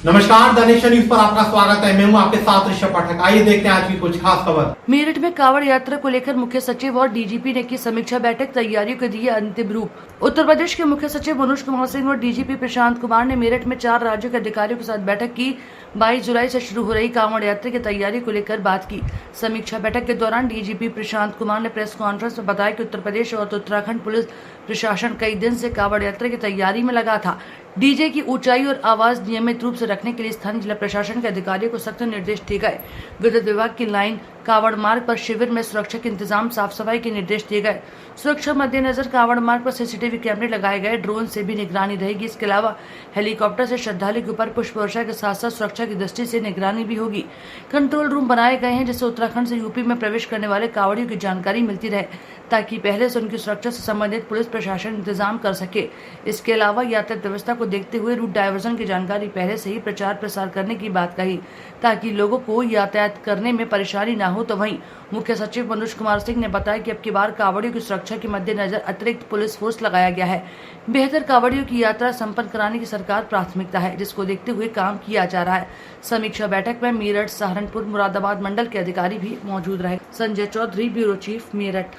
नमस्कार, the nation news पर आपका स्वागत है। मैं हूं आपके साथ ऋषभ पाठक। आइए देखते हैं आज की कुछ खास खबर। मेरठ में कांवड़ यात्रा को लेकर मुख्य सचिव और डीजीपी ने की समीक्षा बैठक, तैयारियों को दिए अंतिम रूप। उत्तर प्रदेश के मुख्य सचिव मनोज कुमार सिंह और डीजीपी प्रशांत कुमार ने मेरठ में 4 राज्यों के अधिकारियों के साथ बैठक की। 22 जुलाई से शुरू हो रही कांवड़ यात्रा की तैयारी को लेकर बात की। समीक्षा बैठक के दौरान डीजीपी प्रशांत कुमार ने प्रेस कॉन्फ्रेंस में बताया कि उत्तर प्रदेश और उत्तराखंड पुलिस प्रशासन कई दिन से कांवड़ यात्रा की तैयारी में लगा था। डीजे की ऊंचाई और आवाज नियमित रूप से रखने के लिए स्थानीय जिला प्रशासन के अधिकारियों को सख्त निर्देश दिए गए। विद्युत विभाग की लाइन कांवड़ मार्ग पर शिविर में सुरक्षा के इंतजाम, साफ सफाई के निर्देश दिए गए। सुरक्षा मद्देनजर कांवड़ मार्ग पर सीसीटीवी कैमरे लगाए गए। ड्रोन से भी निगरानी रहेगी। इसके अलावा हेलीकॉप्टर से श्रद्धालु के ऊपर पुष्प वर्षा के साथ साथ सुरक्षा की दृष्टि से निगरानी भी होगी। कंट्रोल रूम बनाए गए हैं जिससे उत्तराखंड से यूपी में प्रवेश करने वाले कांवड़ियों की जानकारी मिलती रहे, ताकि पहले से उनकी सुरक्षा से संबंधित पुलिस प्रशासन इंतजाम कर सके। इसके अलावा यातायात व्यवस्था को देखते हुए रूट डायवर्जन की जानकारी पहले से ही प्रचार प्रसार करने की बात कही, ताकि लोगों को यातायात करने में परेशानी न हो। तो वहीं मुख्य सचिव मनोज कुमार सिंह ने बताया कि अब की बार कांवड़ियों की सुरक्षा के मद्देनजर अतिरिक्त पुलिस फोर्स लगाया गया है। बेहतर कांवड़ियों की यात्रा संपन्न कराने की सरकार प्राथमिकता है, जिसको देखते हुए काम किया जा रहा है। समीक्षा बैठक में मेरठ, सहारनपुर, मुरादाबाद मंडल के अधिकारी भी मौजूद रहे। Sanjay Chaudhary, bureau chief, Meerut.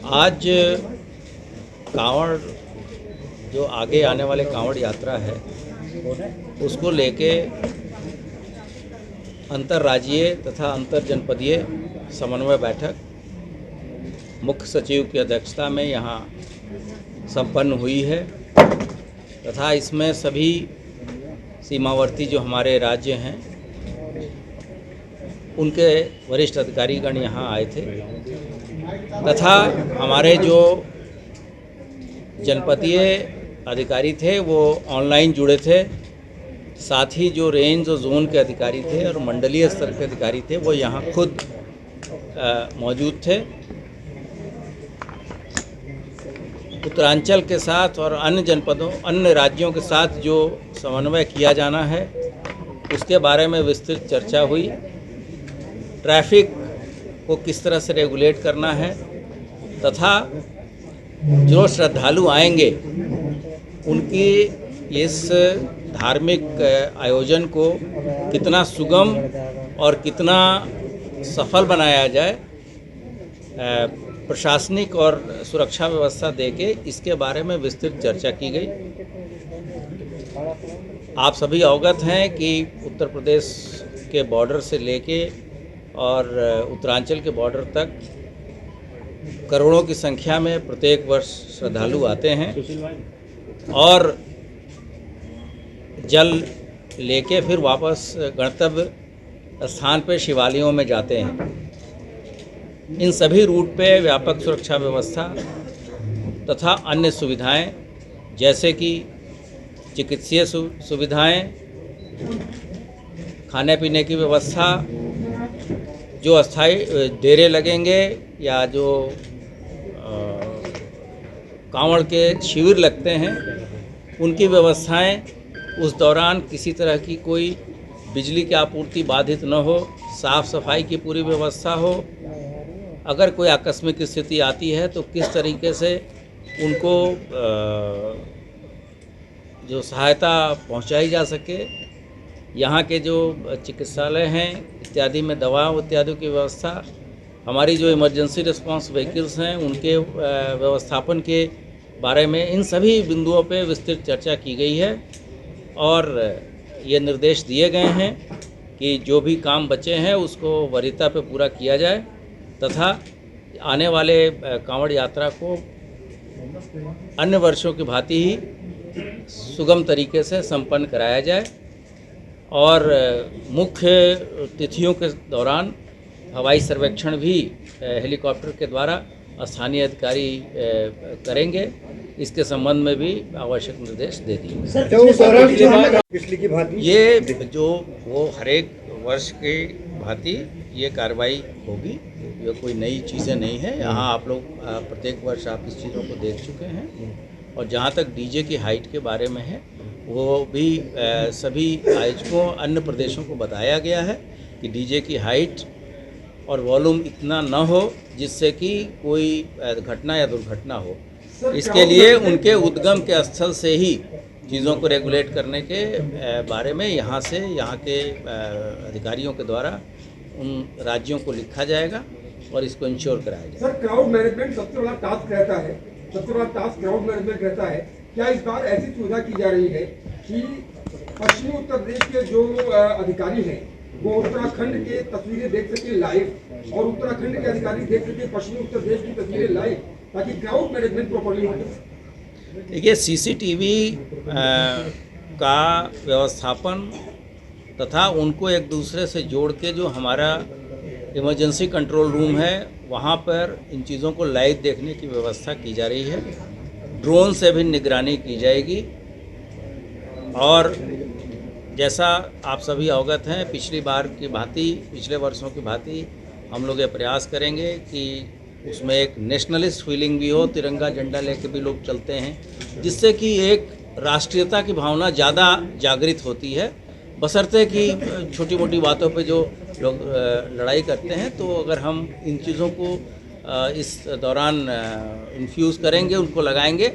आज कांवड़ जो आगे आने वाले कांवड़ यात्रा है उसको लेके अंतर्राज्यीय तथा अंतर जनपदीय समन्वय बैठक मुख्य सचिव की अध्यक्षता में यहाँ संपन्न हुई है तथा इसमें सभी सीमावर्ती जो हमारे राज्य हैं उनके वरिष्ठ अधिकारीगण यहाँ आए थे तथा हमारे जो जनपदीय अधिकारी थे वो ऑनलाइन जुड़े थे। साथ ही जो रेंज और जोन के अधिकारी थे और मंडलीय स्तर के अधिकारी थे वो यहाँ खुद मौजूद थे। उत्तरांचल के साथ और अन्य जनपदों, अन्य राज्यों के साथ जो समन्वय किया जाना है उसके बारे में विस्तृत चर्चा हुई। ट्रैफिक को किस तरह से रेगुलेट करना है तथा जो श्रद्धालु आएंगे उनकी इस धार्मिक आयोजन को कितना सुगम और कितना सफल बनाया जाए, प्रशासनिक और सुरक्षा व्यवस्था देके इसके बारे में विस्तृत चर्चा की गई। आप सभी अवगत हैं कि उत्तर प्रदेश के बॉर्डर से लेके और उत्तरांचल के बॉर्डर तक करोड़ों की संख्या में प्रत्येक वर्ष श्रद्धालु आते हैं और जल लेके फिर वापस गंतव्य स्थान पर शिवालयों में जाते हैं। इन सभी रूट पे व्यापक सुरक्षा व्यवस्था तथा अन्य सुविधाएं जैसे कि चिकित्सीय सुविधाएं, खाने पीने की व्यवस्था, जो अस्थाई डेरे लगेंगे या जो कांवड़ के शिविर लगते हैं उनकी व्यवस्थाएं, उस दौरान किसी तरह की कोई बिजली की आपूर्ति बाधित न हो, साफ़ सफाई की पूरी व्यवस्था हो। अगर कोई आकस्मिक स्थिति आती है तो किस तरीके से उनको जो सहायता पहुंचाई जा सके। यहाँ के जो चिकित्सालय हैं इत्यादि में दवाओं इत्यादि की व्यवस्था, हमारी जो इमरजेंसी रिस्पांस व्हीकल्स हैं उनके व्यवस्थापन के बारे में, इन सभी बिंदुओं पे विस्तृत चर्चा की गई है और ये निर्देश दिए गए हैं कि जो भी काम बचे हैं उसको वरीयता पे पूरा किया जाए तथा आने वाले कांवड़ यात्रा को अन्य वर्षों की भांति ही सुगम तरीके से संपन्न कराया जाए। और मुख्य तिथियों के दौरान हवाई सर्वेक्षण भी हेलीकॉप्टर के द्वारा स्थानीय अधिकारी करेंगे। इसके संबंध में भी आवश्यक निर्देश दे दिए। पिछली की भांति ये जो वो हर एक वर्ष के भांति ये कार्रवाई होगी, ये कोई नई चीज़ें नहीं है। यहाँ आप लोग प्रत्येक वर्ष आप इस चीज़ों को देख चुके हैं। और जहाँ तक डीजे की हाइट के बारे में है वो भी सभी आयोजकों, अन्य प्रदेशों को बताया गया है कि डीजे की हाइट और वॉल्यूम इतना न हो जिससे कि कोई घटना या दुर्घटना हो। इसके लिए उनके उद्गम के स्थल से ही चीज़ों को रेगुलेट करने के बारे में यहाँ के अधिकारियों के द्वारा उन राज्यों को लिखा जाएगा और इसको इंश्योर कराया जाएगा। सर, क्राउड मैनेजमेंट सबसे बड़ा टास्क रहता है, सबसे बड़ा टास्क क्राउड मैनेजमेंट रहता है। क्या इस बार ऐसी सुविधा की जा रही है कि पश्चिमी उत्तर प्रदेश के जो अधिकारी हैं वो उत्तराखंड के तस्वीरें देख सके लाइव और उत्तराखंड के अधिकारी देख सके पश्चिमी उत्तर प्रदेश की तस्वीरें लाइव, ताकि क्राउड मैनेजमेंट प्रॉपर्ली हो जाए? देखिए, सीसीटीवी का व्यवस्थापन तथा उनको एक दूसरे से जोड़ के जो हमारा इमरजेंसी कंट्रोल रूम है वहाँ पर इन चीज़ों को लाइव देखने की व्यवस्था की जा रही है। ड्रोन से भी निगरानी की जाएगी और जैसा आप सभी अवगत हैं, पिछले वर्षों की भांति हम लोग ये प्रयास करेंगे कि उसमें एक नेशनलिस्ट फीलिंग भी हो, तिरंगा झंडा लेके भी लोग चलते हैं, जिससे कि एक राष्ट्रीयता की भावना ज़्यादा जागृत होती है। बशर्ते कि छोटी मोटी बातों पे जो लोग लड़ाई करते हैं, तो अगर हम इन चीज़ों को इस दौरान इन्फ्यूज़ करेंगे, उनको लगाएंगे,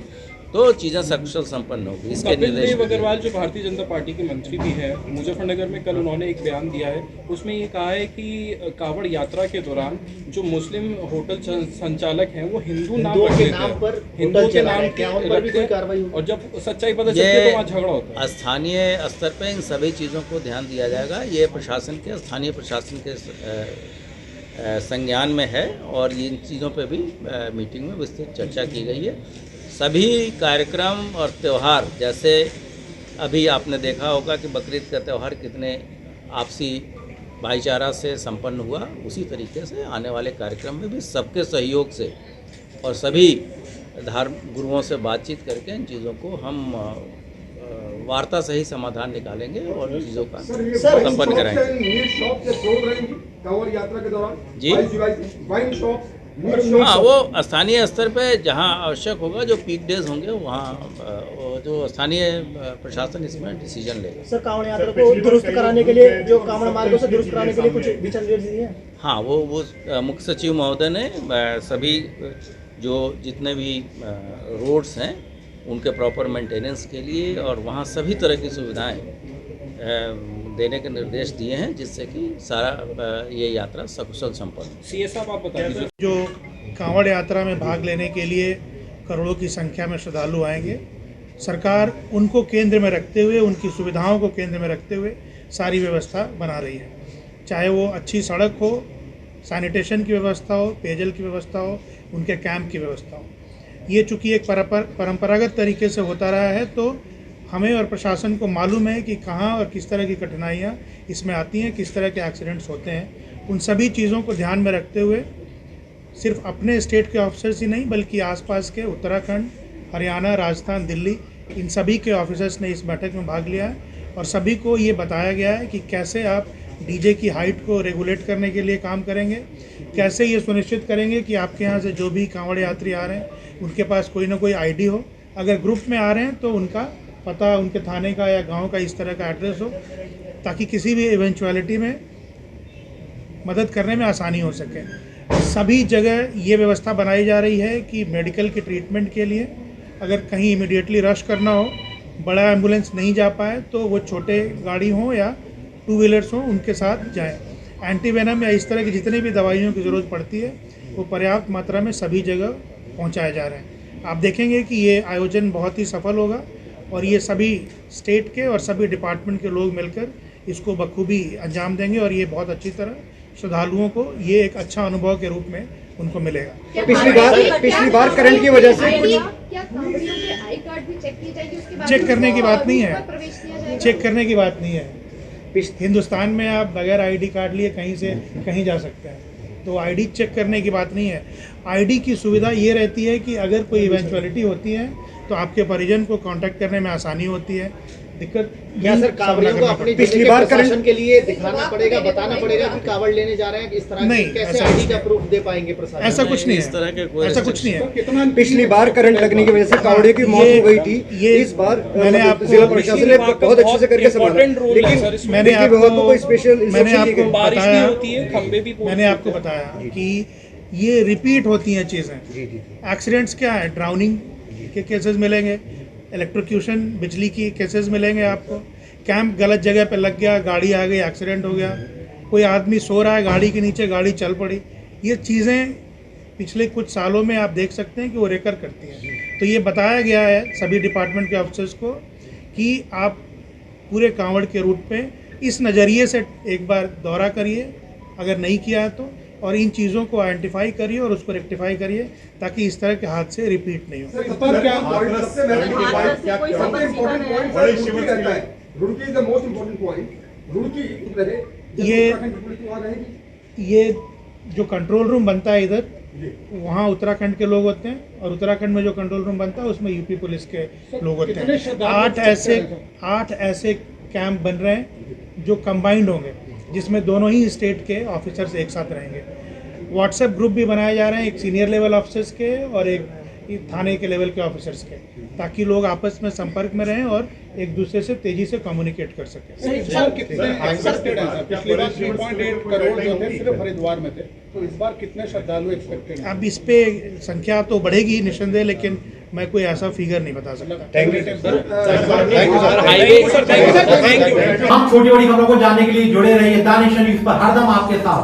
तो चीज़ें सकुशल संपन्न होगी। इसके निर्देश अग्रवाल जो भारतीय जनता पार्टी के मंत्री भी हैं, मुजफ्फरनगर में कल उन्होंने एक बयान दिया है, उसमें ये कहा है कि कांवड़ यात्रा के दौरान जो मुस्लिम होटल संचालक हैं वो हिंदुओं के नाम पर और जब सच्चाई पता चलती है तो वहाँ झगड़ा होता है। स्थानीय स्तर पर इन सभी चीज़ों को ध्यान दिया जाएगा। ये स्थानीय प्रशासन के संज्ञान में है और इन चीज़ों पर भी मीटिंग में विस्तृत चर्चा की गई है। सभी कार्यक्रम और त्यौहार, जैसे अभी आपने देखा होगा कि बकरीद का त्यौहार कितने आपसी भाईचारा से संपन्न हुआ, उसी तरीके से आने वाले कार्यक्रम में भी सबके सहयोग से और सभी धर्म गुरुओं से बातचीत करके इन चीज़ों को हम वार्ता से ही समाधान निकालेंगे और इन चीज़ों का संपन्न कराएंगे। जी हाँ, वो स्थानीय स्तर पे जहाँ आवश्यक होगा, जो पीक डेज होंगे वहाँ जो स्थानीय प्रशासन इसमें डिसीजन लेगा। सर, कांवड़ यात्रा को दुरुस्त कराने के लिए, जो कांवड़ मार्गों से दुरुस्त कराने के लिए कुछ दिशा निर्देश दिए हैं? हाँ, वो मुख्य सचिव महोदय ने सभी जो जितने भी रोड्स हैं उनके प्रॉपर मेंटेनेंस के लिए और वहाँ सभी तरह की सुविधाएं देने के निर्देश दिए हैं, जिससे कि सारा ये यात्रा सकुशल संपन्न। सीएस साहब, आप बता दीजिए। जो कांवड़ यात्रा में भाग लेने के लिए करोड़ों की संख्या में श्रद्धालु आएंगे, सरकार उनको केंद्र में रखते हुए, उनकी सुविधाओं को केंद्र में रखते हुए सारी व्यवस्था बना रही है। चाहे वो अच्छी सड़क हो, सैनिटेशन की व्यवस्था हो, पेयजल की व्यवस्था हो, उनके कैंप की व्यवस्था हो। ये चूँकि एक परंपरागत तरीके से होता रहा है, तो हमें और प्रशासन को मालूम है कि कहाँ और किस तरह की कठिनाइयाँ इसमें आती हैं, किस तरह के एक्सीडेंट्स होते हैं। उन सभी चीज़ों को ध्यान में रखते हुए सिर्फ अपने स्टेट के ऑफिसर्स ही नहीं, बल्कि आसपास के उत्तराखंड, हरियाणा, राजस्थान, दिल्ली, इन सभी के ऑफिसर्स ने इस बैठक में भाग लिया है और सभी को ये बताया गया है कि कैसे आप डीजे की हाइट को रेगुलेट करने के लिए काम करेंगे, कैसे ये सुनिश्चित करेंगे कि आपके यहाँ से जो भी कांवड़ यात्री आ रहे हैं उनके पास कोई ना कोई आईडी हो। अगर ग्रुप में आ रहे हैं तो उनका पता, उनके थाने का या गांव का इस तरह का एड्रेस हो, ताकि किसी भी इवेंचुअलिटी में मदद करने में आसानी हो सके। सभी जगह ये व्यवस्था बनाई जा रही है कि मेडिकल के ट्रीटमेंट के लिए अगर कहीं इमीडिएटली रश करना हो, बड़ा एम्बुलेंस नहीं जा पाए, तो वो छोटे गाड़ी हों या टू व्हीलर्स हों, उनके साथ जाएं। एंटीवेनम या इस तरह की जितनी भी दवाइयों की ज़रूरत पड़ती है वो पर्याप्त मात्रा में सभी जगह पहुंचाए जा रहे हैं। आप देखेंगे कि ये आयोजन बहुत ही सफल होगा और ये सभी स्टेट के और सभी डिपार्टमेंट के लोग मिलकर इसको बखूबी अंजाम देंगे और ये बहुत अच्छी तरह श्रद्धालुओं को ये एक अच्छा अनुभव के रूप में उनको मिलेगा। पिछली बार करंट की वजह से चेक करने की बात नहीं है, चेक करने की बात नहीं है। हिंदुस्तान में आप बगैर आईडी कार्ड लिए कहीं से कहीं जा सकते हैं, तो आईडी चेक करने की बात नहीं है। आईडी की सुविधा ये रहती है कि अगर कोई इवेंचुअलिटी होती है तो आपके परिजन को कांटेक्ट करने में आसानी होती है। दिक्कत क्या सर, कांवड़ियों को अपनी पिछली बार प्रशासन के लिए दिखाना पड़ेगा, बताना पड़ेगा कि कांवड़ लेने जा रहे हैं, इस तरह नहीं, कैसे आईडी का प्रूफ दे पाएंगे प्रशासन? ऐसा कुछ नहीं इस तरह के कोई है, ऐसा कुछ नहीं है। कितना पिछली बार करंट लगने की वजह से कांवड़ियों की मौत हो गई थी, ये इस बार मैंने आपको जिला प्रशासन ने बहुत अच्छे से करके संभाला, लेकिन मैंने आपको बताया कि ये रिपीट होती हैं चीज़ें। एक्सीडेंट्स क्या है, ड्राउनिंग के केसेस मिलेंगे, इलेक्ट्रोक्यूशन बिजली की केसेस मिलेंगे आपको, कैंप गलत जगह पे लग गया, गाड़ी आ गई, एक्सीडेंट हो गया, कोई आदमी सो रहा है गाड़ी के नीचे, गाड़ी चल पड़ी। ये चीज़ें पिछले कुछ सालों में आप देख सकते हैं कि वो रेकर करती हैं। तो ये बताया गया है सभी डिपार्टमेंट के ऑफिसर्स को कि आप पूरे कांवड़ के रूट पे इस नज़रिए से एक बार दौरा करिए, अगर नहीं किया है तो, और इन चीज़ों को आइडेंटिफाई करिए और उसको रेक्टिफाई करिए ताकि इस तरह के हादसे रिपीट नहीं हो। Roorkee is the most important point. Roorkee ये जो कंट्रोल रूम बनता है इधर, वहाँ उत्तराखंड के लोग होते हैं, और उत्तराखंड में जो कंट्रोल रूम बनता है उसमें यूपी पुलिस के लोग होते हैं। 8 ऐसे कैंप बन रहे हैं जो कंबाइंड होंगे, जिसमें दोनों ही स्टेट के ऑफिसर्स एक साथ रहेंगे। व्हाट्सएप ग्रुप भी बनाए जा रहे हैं, एक सीनियर लेवल ऑफिसर्स के और एक थाने के लेवल के ऑफिसर्स के, ताकि लोग आपस में संपर्क में रहें और एक दूसरे से तेजी से कम्युनिकेट कर सकें। कितने एक्सपेक्टेड हैं? पिछली बार 3.8 करोड़ जो थे सिर्फ हरिद्वार में थे, तो इस बार कितने श्रद्धालु एक्सपेक्टेड हैं? अब इस पे संख्या तो बढ़ेगी निस्संदेह, लेकिन मैं कोई ऐसा फिगर नहीं बता सकता। हम छोटी बड़ी खबरों को जानने के लिए जुड़े रहिए द नेशन न्यूज़ पर, हरदम आपके साथ।